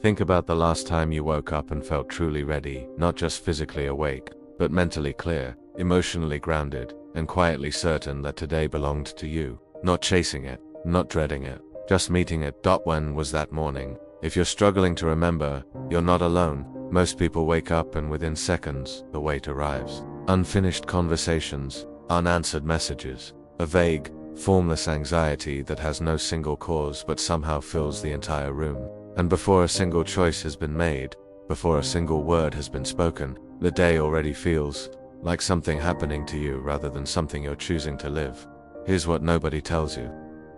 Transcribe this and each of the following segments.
Think about the last time you woke up and felt truly ready, not just physically awake, but mentally clear, emotionally grounded, and quietly certain that today belonged to you. Not chasing it, not dreading it, just meeting it. When was that morning? If you're struggling to remember, you're not alone. Most people wake up and within seconds, the weight arrives. Unfinished conversations, unanswered messages, a vague, formless anxiety that has no single cause but somehow fills the entire room. And before a single choice has been made, before a single word has been spoken, the day already feels like something happening to you rather than something you're choosing to live. Here's what nobody tells you.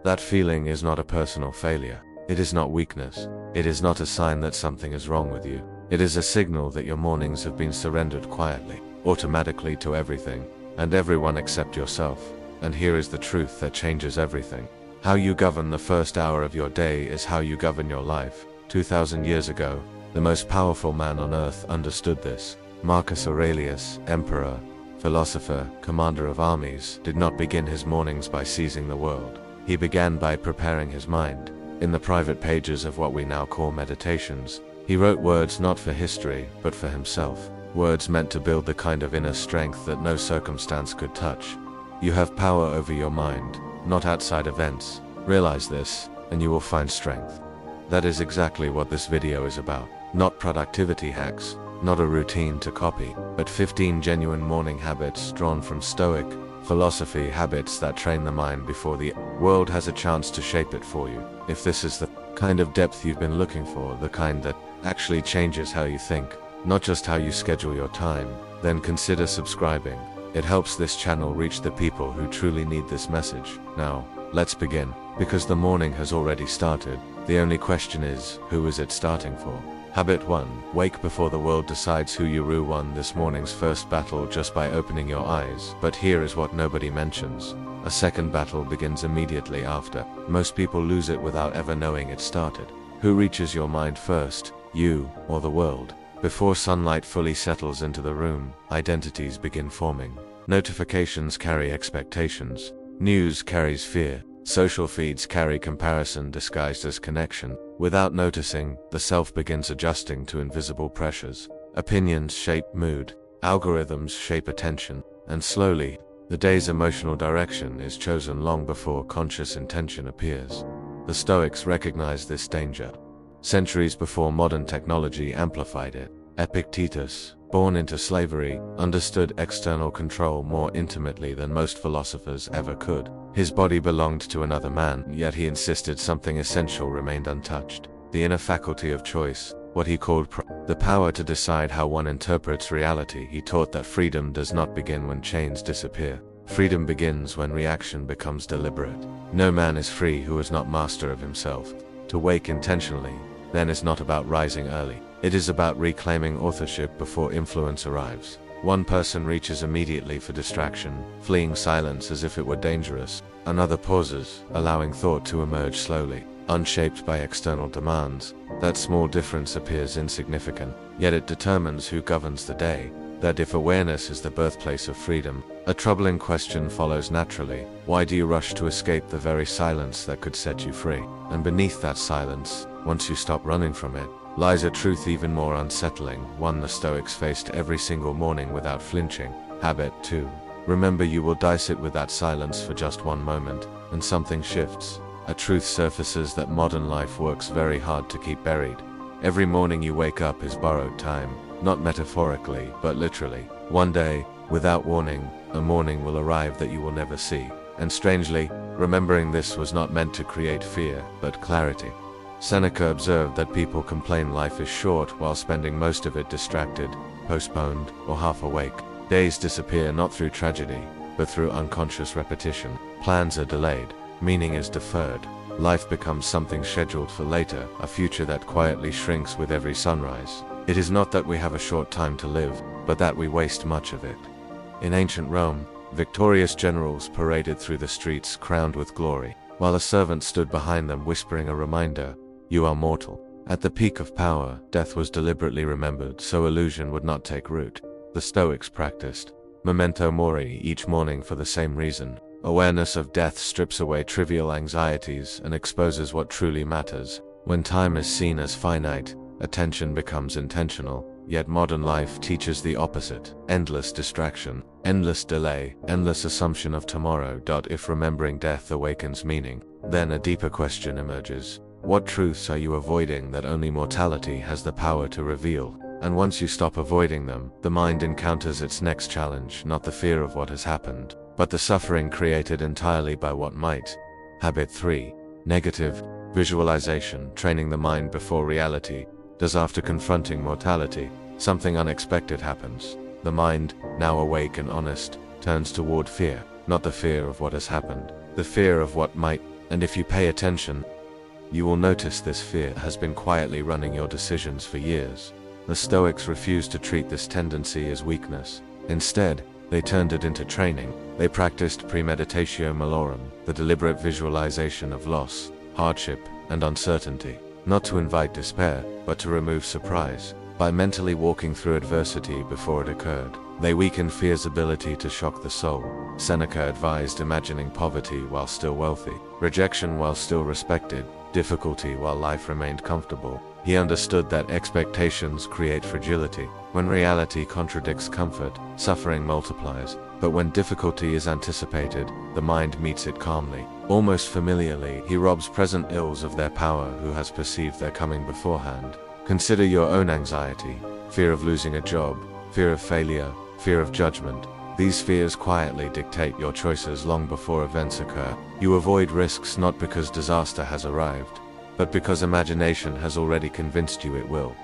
That feeling is not a personal failure. It is not weakness. It is not a sign that something is wrong with you. It is a signal that your mornings have been surrendered quietly, automatically to everything, and everyone except yourself. And here is the truth that changes everything. How you govern the first hour of your day is how you govern your life. 2,000 years ago, the most powerful man on earth understood this. Marcus Aurelius, emperor, philosopher, commander of armies, did not begin his mornings by seizing the world. He began by preparing his mind. In the private pages of what we now call meditations, he wrote words not for history, but for himself. Words meant to build the kind of inner strength that no circumstance could touch. You have power over your mind, not outside events. Realize this, and you will find strength. That is exactly what this video is about. Not productivity hacks, not a routine to copy, but 15 genuine morning habits drawn from Stoic philosophy, habits that train the mind before the world has a chance to shape it for you. If this is the kind of depth you've been looking for, the kind that actually changes how you think, not just how you schedule your time, then consider subscribing. It helps this channel reach the people who truly need this message. Now, let's begin. Because the morning has already started, the only question is, who is it starting for? Habit 1. Wake before the world decides who you won this morning's first battle just by opening your eyes. But here is what nobody mentions. A second battle begins immediately after. Most people lose it without ever knowing it started. Who reaches your mind first, you or the world? Before sunlight fully settles into the room, identities begin forming. Notifications carry expectations. News carries fear. Social feeds carry comparison disguised as connection. Without noticing, the self begins adjusting to invisible pressures. Opinions shape mood. Algorithms shape attention. And slowly, the day's emotional direction is chosen long before conscious intention appears. The Stoics recognized this danger centuries before modern technology amplified it. Epictetus, born into slavery, understood external control more intimately than most philosophers ever could. His body belonged to another man, yet he insisted something essential remained untouched. The inner faculty of choice, what he called the power to decide how one interprets reality. He taught that freedom does not begin when chains disappear. Freedom begins when reaction becomes deliberate. No man is free who is not master of himself. To wake intentionally, then, is not about rising early. It is about reclaiming authorship before influence arrives. One person reaches immediately for distraction, fleeing silence as if it were dangerous. Another pauses, allowing thought to emerge slowly, unshaped by external demands. That small difference appears insignificant, yet it determines who governs the day. That if awareness is the birthplace of freedom, a troubling question follows naturally. Why do you rush to escape the very silence that could set you free? And beneath that silence, once you stop running from it, lies a truth even more unsettling, one the Stoics faced every single morning without flinching. Habit 2. Remember, you will sit with that silence for just one moment, and something shifts. A truth surfaces that modern life works very hard to keep buried. Every morning you wake up is borrowed time, not metaphorically, but literally. One day, without warning, a morning will arrive that you will never see. And strangely, remembering this was not meant to create fear, but clarity. Seneca observed that people complain life is short while spending most of it distracted, postponed, or half awake. Days disappear not through tragedy, but through unconscious repetition. Plans are delayed, meaning is deferred. Life becomes something scheduled for later, a future that quietly shrinks with every sunrise. It is not that we have a short time to live, but that we waste much of it. In ancient Rome, victorious generals paraded through the streets crowned with glory, while a servant stood behind them whispering a reminder, "You are mortal." At the peak of power, death was deliberately remembered so illusion would not take root. The Stoics practiced Memento Mori each morning for the same reason. Awareness of death strips away trivial anxieties and exposes what truly matters. When time is seen as finite, attention becomes intentional, yet modern life teaches the opposite. Endless distraction, endless delay, endless assumption of tomorrow. If remembering death awakens meaning, then a deeper question emerges. What truths are you avoiding that only mortality has the power to reveal? And once you stop avoiding them, the mind encounters its next challenge, not the fear of what has happened, but the suffering created entirely by what might. Habit 3. Negative visualization, training the mind before reality. Does after confronting mortality, something unexpected happens. The mind, now awake and honest, turns toward fear, not the fear of what has happened, the fear of what might. And if you pay attention, you will notice this fear has been quietly running your decisions for years. The Stoics refused to treat this tendency as weakness. Instead, they turned it into training. They practiced premeditatio malorum, the deliberate visualization of loss, hardship, and uncertainty, not to invite despair, but to remove surprise. By mentally walking through adversity before it occurred, they weakened fear's ability to shock the soul. Seneca advised imagining poverty while still wealthy, rejection while still respected, difficulty while life remained comfortable. He understood that expectations create fragility. When reality contradicts comfort, suffering multiplies. But when difficulty is anticipated, the mind meets it calmly. Almost familiarly, he robs present ills of their power who has perceived their coming beforehand. Consider your own anxiety, fear of losing a job, fear of failure, fear of judgment. These fears quietly dictate your choices long before events occur. You avoid risks not because disaster has arrived, but because imagination has already convinced you it will.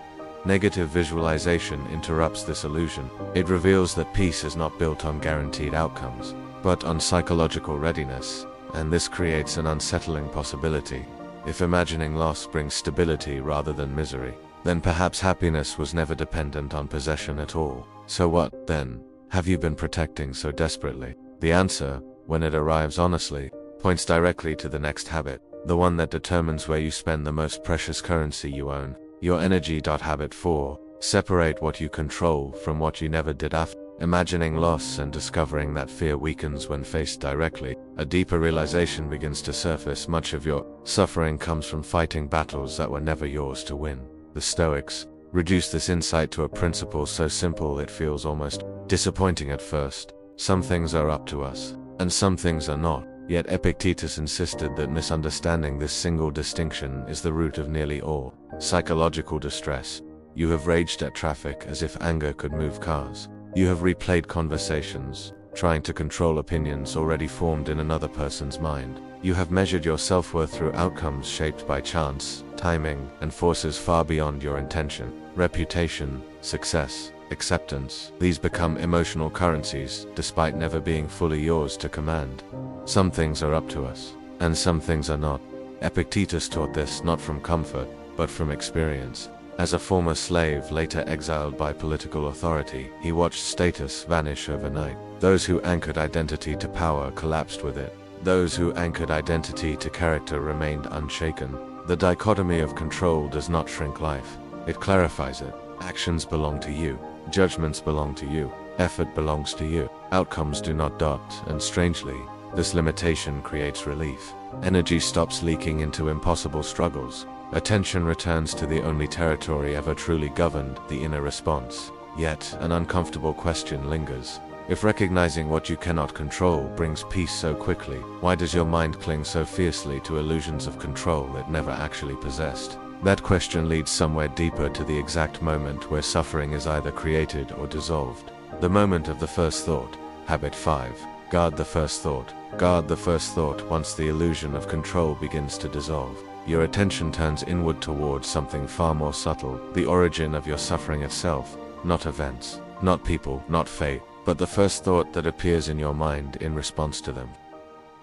Negative visualization interrupts this illusion. It reveals that peace is not built on guaranteed outcomes, but on psychological readiness, and this creates an unsettling possibility. If imagining loss brings stability rather than misery, then perhaps happiness was never dependent on possession at all. So what, then, have you been protecting so desperately? The answer, when it arrives honestly, points directly to the next habit, the one that determines where you spend the most precious currency you own, your energy. Habit 4. Separate what you control from what you never did after. Imagining loss and discovering that fear weakens when faced directly. A deeper realization begins to surface. Much of your suffering comes from fighting battles that were never yours to win. The Stoics reduce this insight to a principle so simple it feels almost disappointing at first. Some things are up to us, and some things are not. Yet Epictetus insisted that misunderstanding this single distinction is the root of nearly all psychological distress. You have raged at traffic as if anger could move cars. You have replayed conversations, trying to control opinions already formed in another person's mind. You have measured your self-worth through outcomes shaped by chance, timing, and forces far beyond your intention. Reputation, success, acceptance, these become emotional currencies, despite never being fully yours to command. Some things are up to us, and some things are not. Epictetus taught this not from comfort, but from experience. As a former slave later exiled by political authority, he watched status vanish overnight. Those who anchored identity to power collapsed with it. Those who anchored identity to character remained unshaken. The dichotomy of control does not shrink life. It clarifies it. Actions belong to you. Judgments belong to you. Effort belongs to you. Outcomes do not. And strangely, this limitation creates relief. Energy stops leaking into impossible struggles. Attention returns to the only territory ever truly governed, the inner response. Yet, an uncomfortable question lingers. If recognizing what you cannot control brings peace so quickly, why does your mind cling so fiercely to illusions of control it never actually possessed? That question leads somewhere deeper, to the exact moment where suffering is either created or dissolved. The moment of the first thought. Habit 5. Guard the first thought. Guard the first thought. Once the illusion of control begins to dissolve, your attention turns inward towards something far more subtle, the origin of your suffering itself, not events, not people, not fate, but the first thought that appears in your mind in response to them.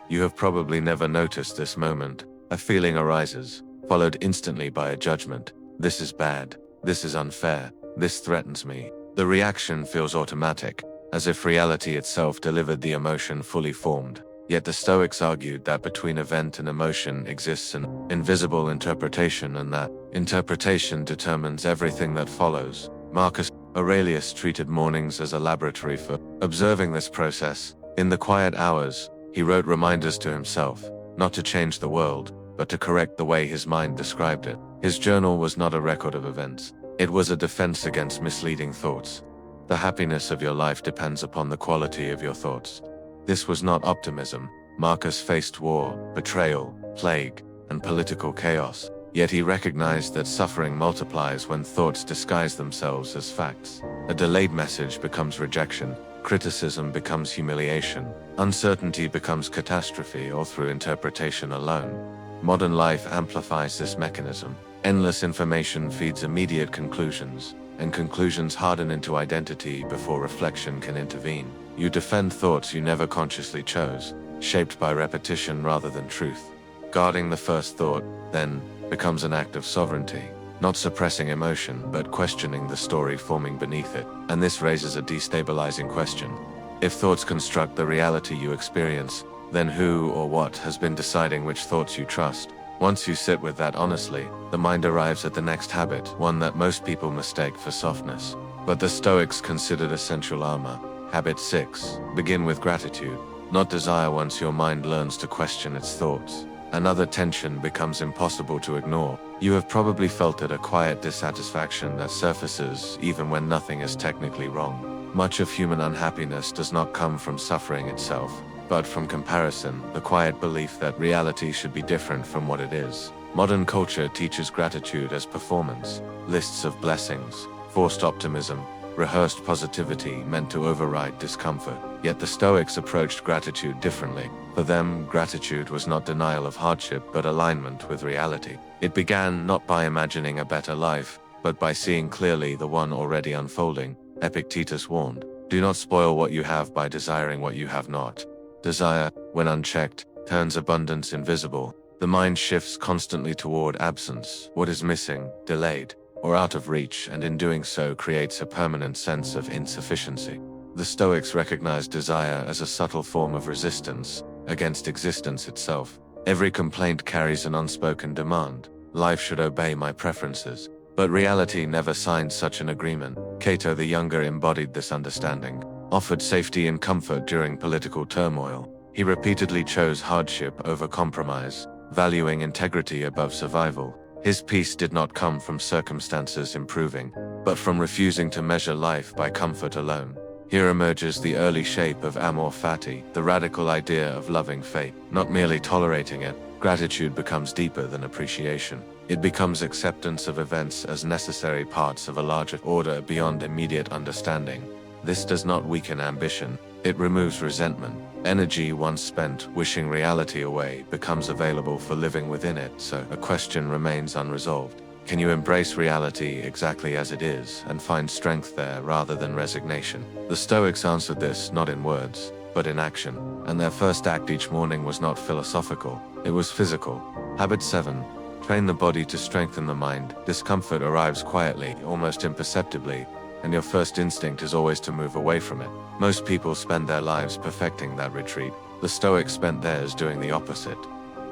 You have probably never noticed this moment. A feeling arises, followed instantly by a judgment. This is bad. This is unfair. This threatens me. The reaction feels automatic, as if reality itself delivered the emotion fully formed. Yet the Stoics argued that between event and emotion exists an invisible interpretation, and that interpretation determines everything that follows. Marcus Aurelius treated mornings as a laboratory for observing this process. In the quiet hours, he wrote reminders to himself, not to change the world, but to correct the way his mind described it. His journal was not a record of events. It was a defense against misleading thoughts. The happiness of your life depends upon the quality of your thoughts. This was not optimism. Marcus faced war, betrayal, plague, and political chaos. Yet he recognized that suffering multiplies when thoughts disguise themselves as facts. A delayed message becomes rejection, criticism becomes humiliation, uncertainty becomes catastrophe, or through interpretation alone. Modern life amplifies this mechanism. Endless information feeds immediate conclusions, and conclusions harden into identity before reflection can intervene. You defend thoughts you never consciously chose, shaped by repetition rather than truth. Guarding the first thought, then, becomes an act of sovereignty, not suppressing emotion but questioning the story forming beneath it. And this raises a destabilizing question. If thoughts construct the reality you experience, then who or what has been deciding which thoughts you trust? Once you sit with that honestly, the mind arrives at the next habit, one that most people mistake for softness. But the Stoics considered essential armor. Habit 6. Begin with gratitude, not desire. Once your mind learns to question its thoughts, another tension becomes impossible to ignore. You have probably felt it, a quiet dissatisfaction that surfaces even when nothing is technically wrong. Much of human unhappiness does not come from suffering itself, but from comparison, the quiet belief that reality should be different from what it is. Modern culture teaches gratitude as performance, lists of blessings, forced optimism, rehearsed positivity meant to override discomfort. Yet the Stoics approached gratitude differently. For them, gratitude was not denial of hardship but alignment with reality. It began not by imagining a better life, but by seeing clearly the one already unfolding. Epictetus warned, "Do not spoil what you have by desiring what you have not." Desire, when unchecked, turns abundance invisible. The mind shifts constantly toward absence, what is missing, delayed, or out of reach, and in doing so creates a permanent sense of insufficiency. The Stoics recognized desire as a subtle form of resistance against existence itself. Every complaint carries an unspoken demand. Life should obey my preferences. But reality never signed such an agreement. Cato the Younger embodied this understanding, offered safety and comfort during political turmoil. He repeatedly chose hardship over compromise, valuing integrity above survival. His peace did not come from circumstances improving, but from refusing to measure life by comfort alone. Here emerges the early shape of amor fati, the radical idea of loving fate, not merely tolerating it. Gratitude becomes deeper than appreciation. It becomes acceptance of events as necessary parts of a larger order beyond immediate understanding. This does not weaken ambition, it removes resentment. Energy once spent wishing reality away becomes available for living within it, so a question remains unresolved. Can you embrace reality exactly as it is and find strength there rather than resignation? The Stoics answered this not in words, but in action, and their first act each morning was not philosophical, it was physical. Habit 7. Train the body to strengthen the mind. Discomfort arrives quietly, almost imperceptibly, and your first instinct is always to move away from it. Most people spend their lives perfecting that retreat. The Stoics spent theirs doing the opposite.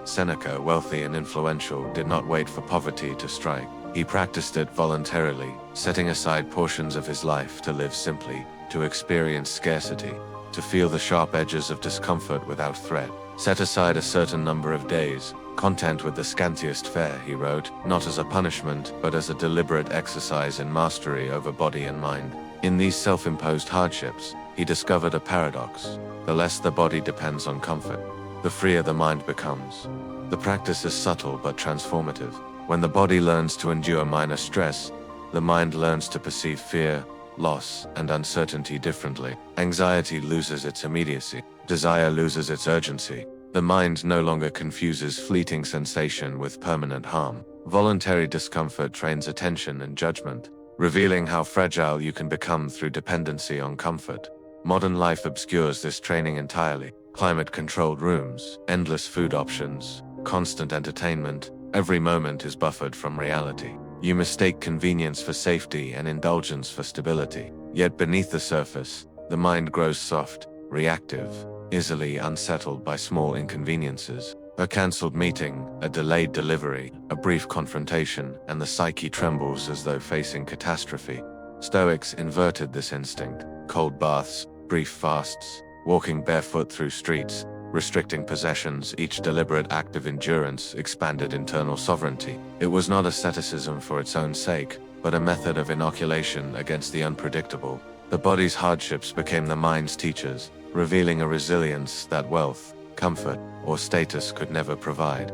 Seneca, wealthy and influential, did not wait for poverty to strike. He practiced it voluntarily, setting aside portions of his life to live simply, to experience scarcity, to feel the sharp edges of discomfort without threat. Set aside a certain number of days, content with the scantiest fare, he wrote, not as a punishment, but as a deliberate exercise in mastery over body and mind. In these self-imposed hardships, he discovered a paradox. The less the body depends on comfort, the freer the mind becomes. The practice is subtle but transformative. When the body learns to endure minor stress, the mind learns to perceive fear, loss, and uncertainty differently. Anxiety loses its immediacy. Desire loses its urgency. The mind no longer confuses fleeting sensation with permanent harm. Voluntary discomfort trains attention and judgment, revealing how fragile you can become through dependency on comfort. Modern life obscures this training entirely. Climate-controlled rooms, endless food options, constant entertainment, every moment is buffered from reality. You mistake convenience for safety and indulgence for stability. Yet beneath the surface, the mind grows soft, reactive, easily unsettled by small inconveniences. A cancelled meeting, a delayed delivery, a brief confrontation, and the psyche trembles as though facing catastrophe. Stoics inverted this instinct. Cold baths, brief fasts, walking barefoot through streets, restricting possessions, each deliberate act of endurance expanded internal sovereignty. It was not asceticism for its own sake, but a method of inoculation against the unpredictable. The body's hardships became the mind's teachers, revealing a resilience that wealth, comfort, or status could never provide.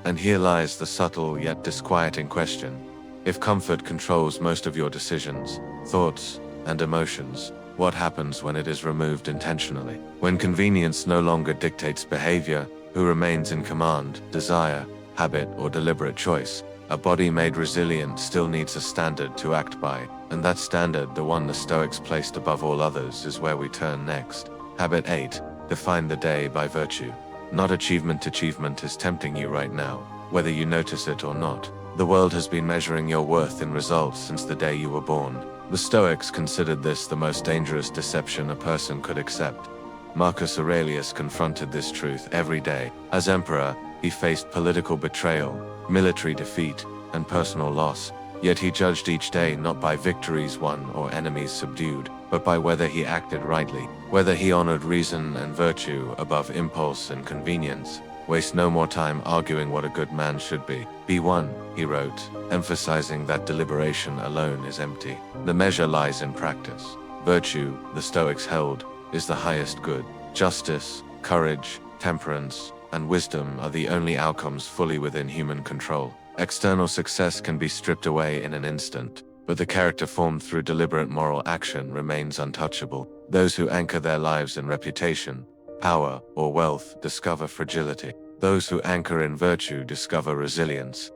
And here lies the subtle yet disquieting question. If comfort controls most of your decisions, thoughts, and emotions, what happens when it is removed intentionally? When convenience no longer dictates behavior, who remains in command? Desire, habit, or deliberate choice? A body made resilient still needs a standard to act by, and that standard, the one the Stoics placed above all others, is where we turn next. Habit 8. Define the day by virtue. Not achievement. Achievement is tempting you right now, whether you notice it or not. The world has been measuring your worth in results since the day you were born. The Stoics considered this the most dangerous deception a person could accept. Marcus Aurelius confronted this truth every day. As emperor, he faced political betrayal, military defeat, and personal loss. Yet he judged each day not by victories won or enemies subdued, but by whether he acted rightly, whether he honored reason and virtue above impulse and convenience. Waste no more time arguing what a good man should be. Be one, he wrote, emphasizing that deliberation alone is empty. The measure lies in practice. Virtue, the Stoics held, is the highest good. Justice, courage, temperance, and wisdom are the only outcomes fully within human control. External success can be stripped away in an instant, but the character formed through deliberate moral action remains untouchable. Those who anchor their lives in reputation, power, or wealth discover fragility. Those who anchor in virtue discover resilience.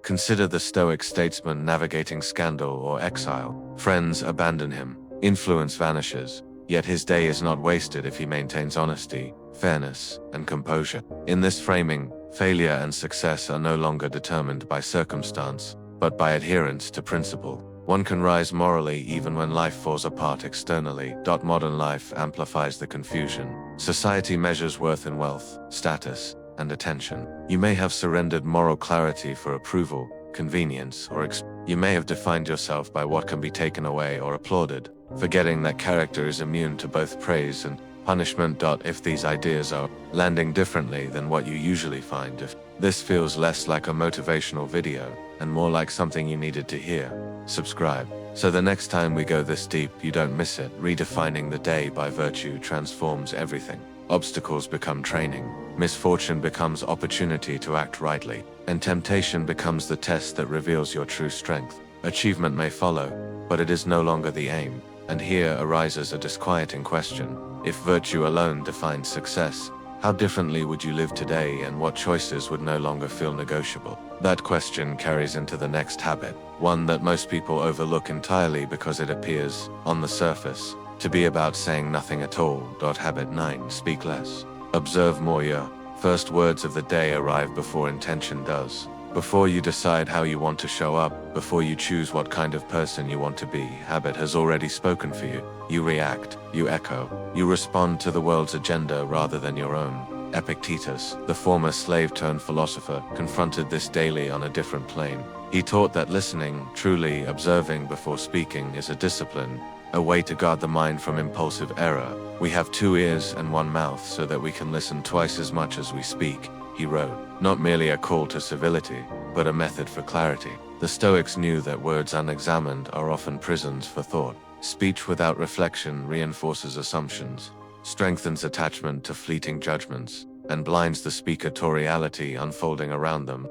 Consider the Stoic statesman navigating scandal or exile. Friends abandon him, influence vanishes, yet his day is not wasted if he maintains honesty, fairness, and composure. In this framing, failure and success are no longer determined by circumstance, but by adherence to principle. One can rise morally even when life falls apart externally. Modern life amplifies the confusion. Society measures worth in wealth, status, and attention. You may have surrendered moral clarity for approval, convenience, or you may have defined yourself by what can be taken away or applauded, forgetting that character is immune to both praise and punishment. If these ideas are landing differently than what you usually find, if this feels less like a motivational video and more like something you needed to hear, subscribe, so the next time we go this deep you don't miss it. Redefining the day by virtue transforms everything. Obstacles become training, misfortune becomes opportunity to act rightly, and temptation becomes the test that reveals your true strength. Achievement may follow, but it is no longer the aim. And here arises a disquieting question. If virtue alone defines success, how differently would you live today, and what choices would no longer feel negotiable? That question carries into the next habit, one that most people overlook entirely because it appears, on the surface, to be about saying nothing at all. Habit 9. Speak less. Observe more. Your first words of the day arrive before intention does. Before you decide how you want to show up, before you choose what kind of person you want to be, habit has already spoken for you. You react, you echo, you respond to the world's agenda rather than your own. Epictetus, the former slave-turned-philosopher, confronted this daily on a different plane. He taught that listening, truly observing before speaking, is a discipline, a way to guard the mind from impulsive error. We have 2 ears and 1 mouth so that we can listen twice as much as we speak, he wrote. Not merely a call to civility, but a method for clarity. The Stoics knew that words unexamined are often prisons for thought. Speech without reflection reinforces assumptions, strengthens attachment to fleeting judgments, and blinds the speaker to reality unfolding around them.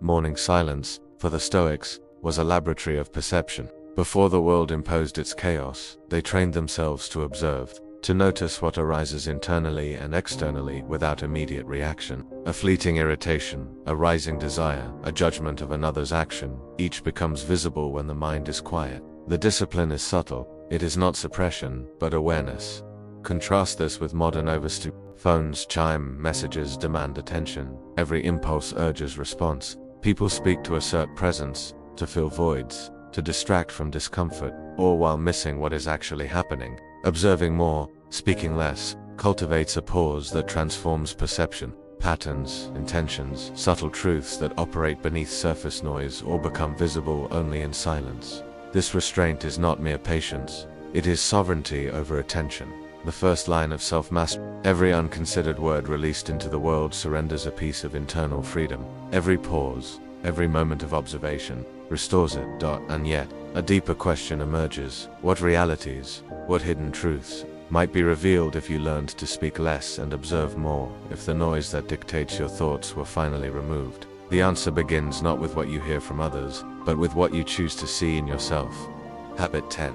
Morning silence, for the Stoics, was a laboratory of perception. Before the world imposed its chaos, they trained themselves to observe, to notice what arises internally and externally without immediate reaction. A fleeting irritation, a rising desire, a judgment of another's action, each becomes visible when the mind is quiet. The discipline is subtle. It is not suppression, but awareness. Contrast this with modern overstimulation. Phones chime, messages demand attention. Every impulse urges response. People speak to assert presence, to fill voids, to distract from discomfort, all while missing what is actually happening. Observing more, speaking less, cultivates a pause that transforms perception. Patterns, intentions, subtle truths that operate beneath surface noise all become visible only in silence. This restraint is not mere patience, it is sovereignty over attention. the first line of self-mastery. Every unconsidered word released into the world surrenders a piece of internal freedom. Every pause, every moment of observation, restores it. And yet, a deeper question emerges. What realities, what hidden truths, might be revealed if you learned to speak less and observe more, if the noise that dictates your thoughts were finally removed? The answer begins not with what you hear from others, but with what you choose to see in yourself. Habit 10.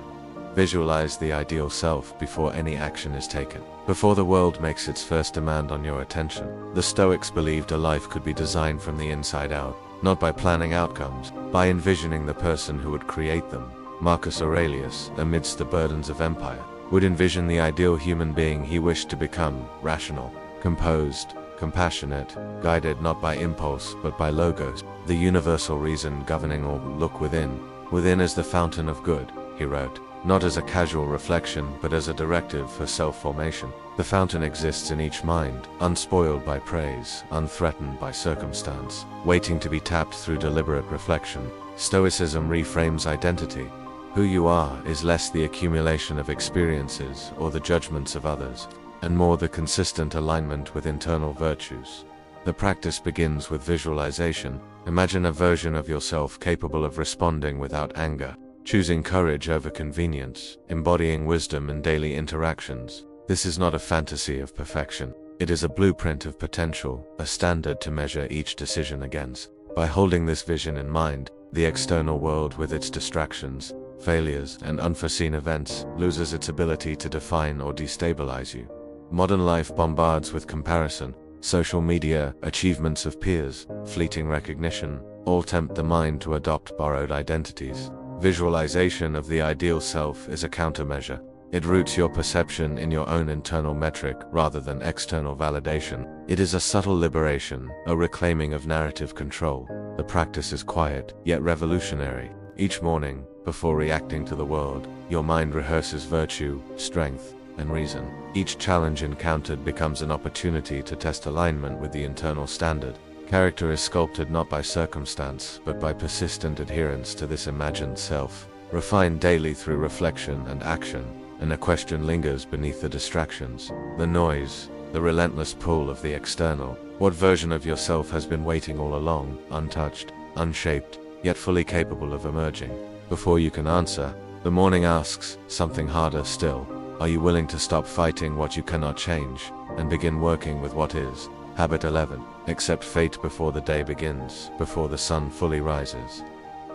Visualize the ideal self before any action is taken. Before the world makes its first demand on your attention, the Stoics believed a life could be designed from the inside out, not by planning outcomes, by envisioning the person who would create them. Marcus Aurelius, amidst the burdens of empire, would envision the ideal human being he wished to become: rational, composed, compassionate, guided not by impulse but by logos, the universal reason governing all. Look within. Within is the fountain of good, he wrote, not as a casual reflection but as a directive for self-formation. The fountain exists in each mind, unspoiled by praise, unthreatened by circumstance, waiting to be tapped through deliberate reflection. Stoicism reframes identity. Who you are is less the accumulation of experiences or the judgments of others, and more the consistent alignment with internal virtues. The practice begins with visualization. Imagine a version of yourself capable of responding without anger, choosing courage over convenience, embodying wisdom in daily interactions. This is not a fantasy of perfection. It is a blueprint of potential, a standard to measure each decision against. By holding this vision in mind, the external world with its distractions, failures, and unforeseen events loses its ability to define or destabilize you. Modern life bombards with comparison. Social media, achievements of peers, fleeting recognition, all tempt the mind to adopt borrowed identities. Visualization of the ideal self is a countermeasure. It roots your perception in your own internal metric rather than external validation. It is a subtle liberation, a reclaiming of narrative control. The practice is quiet, yet revolutionary. Each morning, before reacting to the world, your mind rehearses virtue, strength, and reason. Each challenge encountered becomes an opportunity to test alignment with the internal standard. Character is sculpted not by circumstance, but by persistent adherence to this imagined self, refined daily through reflection and action, and a question lingers beneath the distractions, the noise, the relentless pull of the external. What version of yourself has been waiting all along, untouched, unshaped, yet fully capable of emerging? Before you can answer, the morning asks something harder still. Are you willing to stop fighting what you cannot change, and begin working with what is? Habit 11. Accept fate before the day begins, before the sun fully rises.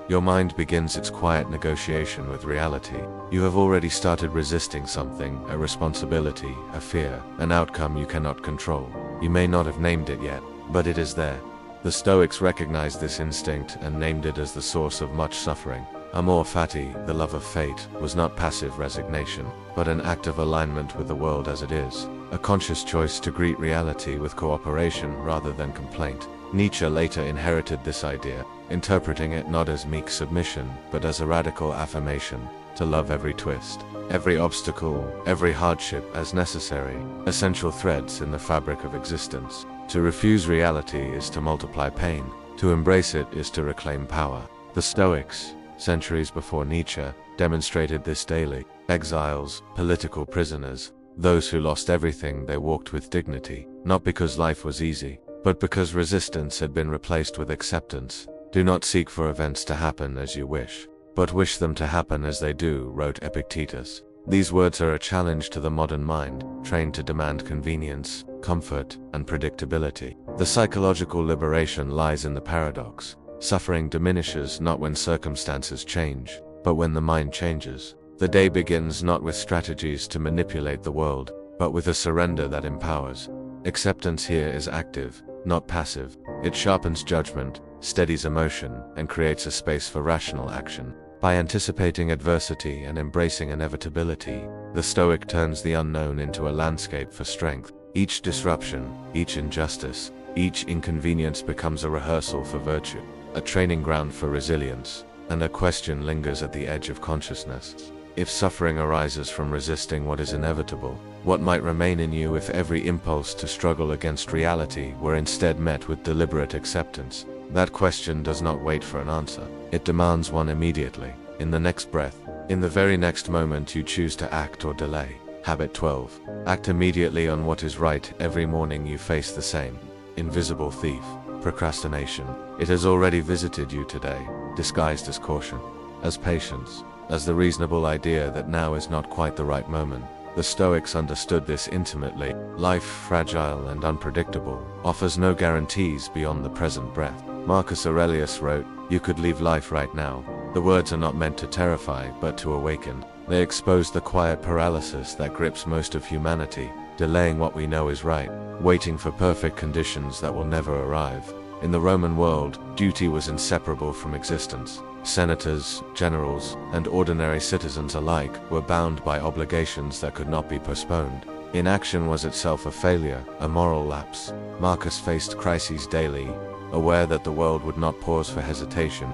Your mind begins its quiet negotiation with reality. You have already started resisting something, a responsibility, a fear, an outcome you cannot control. You may not have named it yet, but it is there. The Stoics recognized this instinct and named it as the source of much suffering. Amor fati, the love of fate, was not passive resignation, but an active alignment with the world as it is, a conscious choice to greet reality with cooperation rather than complaint. Nietzsche later inherited this idea, interpreting it not as meek submission, but as a radical affirmation, to love every twist, every obstacle, every hardship as necessary, essential threads in the fabric of existence. To refuse reality is to multiply pain, to embrace it is to reclaim power. The Stoics, centuries before Nietzsche, demonstrated this daily. Exiles, political prisoners, those who lost everything, they walked with dignity, not because life was easy, but because resistance had been replaced with acceptance. Do not seek for events to happen as you wish, but wish them to happen as they do, wrote Epictetus. These words are a challenge to the modern mind, trained to demand convenience, comfort, and predictability. The psychological liberation lies in the paradox. Suffering diminishes not when circumstances change, but when the mind changes. The day begins not with strategies to manipulate the world, but with a surrender that empowers. Acceptance here is active, not passive. It sharpens judgment, steadies emotion, and creates a space for rational action. By anticipating adversity and embracing inevitability, the Stoic turns the unknown into a landscape for strength. Each disruption, each injustice, each inconvenience becomes a rehearsal for virtue, a training ground for resilience, and a question lingers at the edge of consciousness. If suffering arises from resisting what is inevitable, what might remain in you if every impulse to struggle against reality were instead met with deliberate acceptance? That question does not wait for an answer. It demands one immediately, in the next breath, in the very next moment you choose to act or delay. Habit 12. Act immediately on what is right. Every morning you face the same invisible thief, procrastination. It has already visited you today, disguised as caution, as patience, as the reasonable idea that now is not quite the right moment. The Stoics understood this intimately. Life, fragile and unpredictable, offers no guarantees beyond the present breath. Marcus Aurelius wrote, "You could leave life right now." The words are not meant to terrify, but to awaken. They expose the quiet paralysis that grips most of humanity, delaying what we know is right, waiting for perfect conditions that will never arrive. In the Roman world, duty was inseparable from existence. Senators, generals, and ordinary citizens alike were bound by obligations that could not be postponed. Inaction was itself a failure, a moral lapse. Marcus faced crises daily, aware that the world would not pause for hesitation,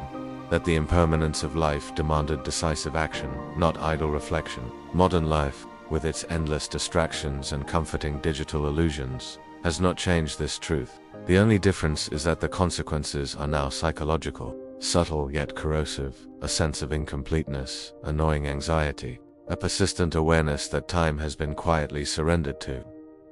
that the impermanence of life demanded decisive action, not idle reflection. Modern life, with its endless distractions and comforting digital illusions, has not changed this truth. The only difference is that the consequences are now psychological, subtle yet corrosive, a sense of incompleteness, annoying anxiety, a persistent awareness that time has been quietly surrendered to.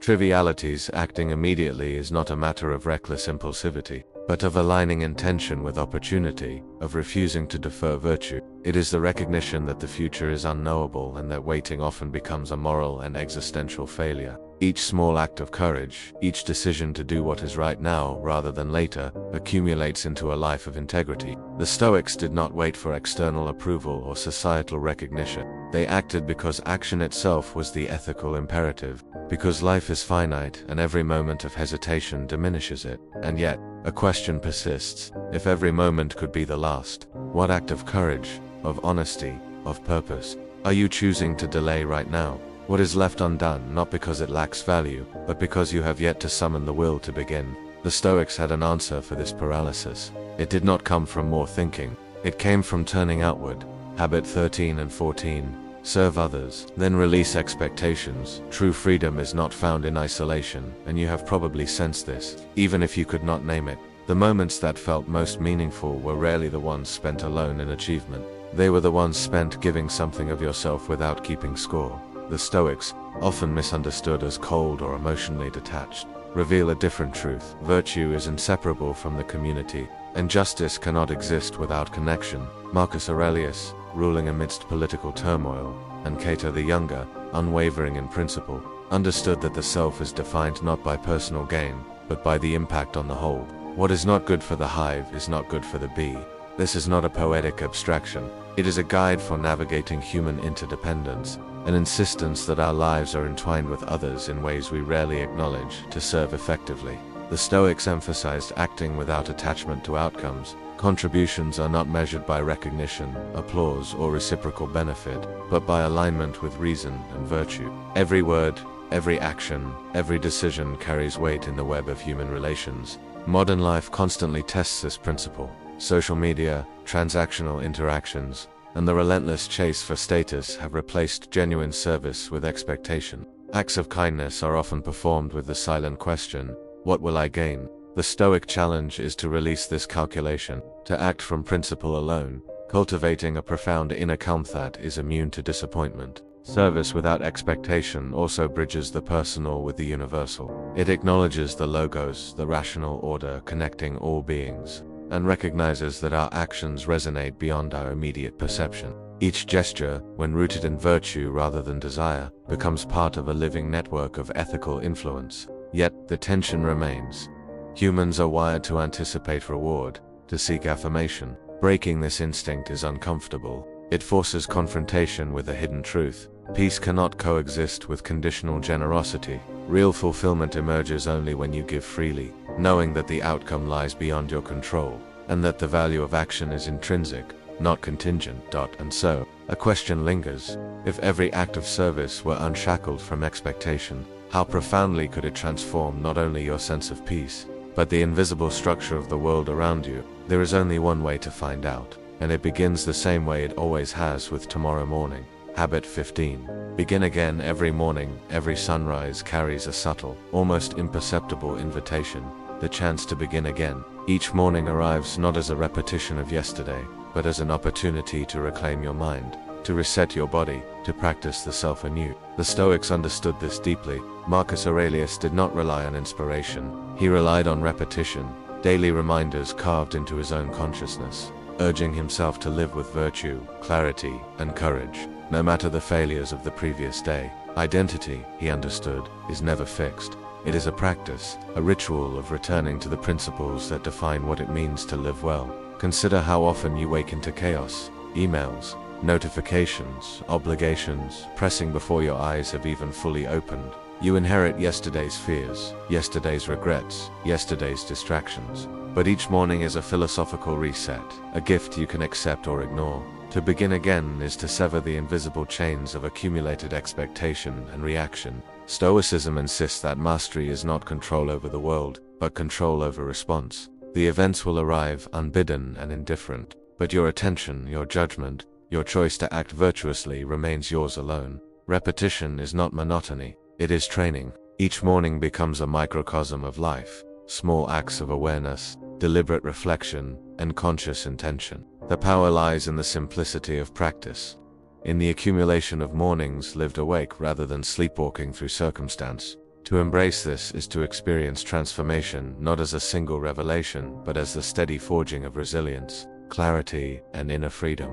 Trivialities. Acting immediately is not a matter of reckless impulsivity, but of aligning intention with opportunity, of refusing to defer virtue. It is the recognition that the future is unknowable and that waiting often becomes a moral and existential failure. Each small act of courage, each decision to do what is right now rather than later, accumulates into a life of integrity. The Stoics did not wait for external approval or societal recognition. They acted because action itself was the ethical imperative, because life is finite and every moment of hesitation diminishes it. And yet, a question persists: if every moment could be the last, what act of courage, of honesty, of purpose, are you choosing to delay right now? What is left undone, not because it lacks value, but because you have yet to summon the will to begin? The Stoics had an answer for this paralysis. It did not come from more thinking. It came from turning outward. Habit 13 and 14. Serve others, then release expectations. True freedom is not found in isolation, and you have probably sensed this, even if you could not name it. The moments that felt most meaningful were rarely the ones spent alone in achievement. They were the ones spent giving something of yourself without keeping score. The Stoics, often misunderstood as cold or emotionally detached, reveal a different truth. Virtue is inseparable from the community, and justice cannot exist without connection. Marcus Aurelius, ruling amidst political turmoil, and Cato the Younger, unwavering in principle, understood that the self is defined not by personal gain, but by the impact on the whole. What is not good for the hive is not good for the bee. This is not a poetic abstraction. It is a guide for navigating human interdependence, an insistence that our lives are entwined with others in ways we rarely acknowledge to serve effectively. The Stoics emphasized acting without attachment to outcomes. Contributions are not measured by recognition, applause, or reciprocal benefit, but by alignment with reason and virtue. Every word, every action, every decision carries weight in the web of human relations. Modern life constantly tests this principle. Social media, transactional interactions, and the relentless chase for status have replaced genuine service with expectation. Acts of kindness are often performed with the silent question, "What will I gain?" The Stoic challenge is to release this calculation, to act from principle alone, cultivating a profound inner calm that is immune to disappointment. Service without expectation also bridges the personal with the universal. It acknowledges the logos, the rational order connecting all beings, and recognizes that our actions resonate beyond our immediate perception. Each gesture, when rooted in virtue rather than desire, becomes part of a living network of ethical influence. Yet, the tension remains. Humans are wired to anticipate reward, to seek affirmation. Breaking this instinct is uncomfortable. It forces confrontation with a hidden truth. Peace cannot coexist with conditional generosity. Real fulfillment emerges only when you give freely, knowing that the outcome lies beyond your control, and that the value of action is intrinsic, not contingent. And so, a question lingers. If every act of service were unshackled from expectation, how profoundly could it transform not only your sense of peace, but the invisible structure of the world around you? There is only one way to find out, and it begins the same way it always has, with tomorrow morning. Habit 15. Begin again. Every morning, every sunrise carries a subtle, almost imperceptible invitation, the chance to begin again. Each morning arrives not as a repetition of yesterday, but as an opportunity to reclaim your mind, to reset your body, to practice the self anew. The Stoics understood this deeply. Marcus Aurelius did not rely on inspiration. He relied on repetition, daily reminders carved into his own consciousness, urging himself to live with virtue, clarity, and courage, no matter the failures of the previous day. Identity, he understood, is never fixed. It is a practice, a ritual of returning to the principles that define what it means to live well. Consider how often you wake into chaos, emails, notifications, obligations, pressing before your eyes have even fully opened. You inherit yesterday's fears, yesterday's regrets, yesterday's distractions. But each morning is a philosophical reset, a gift you can accept or ignore. To begin again is to sever the invisible chains of accumulated expectation and reaction. Stoicism insists that mastery is not control over the world, but control over response. The events will arrive unbidden and indifferent, but your attention, your judgment, your choice to act virtuously remains yours alone. Repetition is not monotony, it is training. Each morning becomes a microcosm of life, small acts of awareness, deliberate reflection, and conscious intention. The power lies in the simplicity of practice, in the accumulation of mornings lived awake rather than sleepwalking through circumstance. To embrace this is to experience transformation not as a single revelation, but as the steady forging of resilience, clarity, and inner freedom.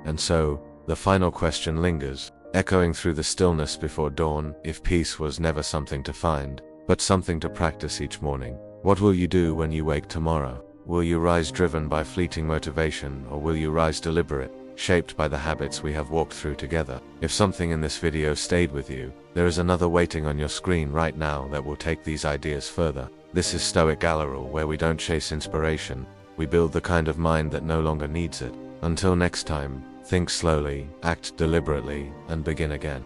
And so, the final question lingers, echoing through the stillness before dawn. If peace was never something to find, but something to practice each morning, what will you do when you wake tomorrow? Will you rise driven by fleeting motivation, or will you rise deliberate, shaped by the habits we have walked through together? If something in this video stayed with you, there is another waiting on your screen right now that will take these ideas further. This is Stoic Gallery, where we don't chase inspiration, we build the kind of mind that no longer needs it. Until next time, think slowly, act deliberately, and begin again.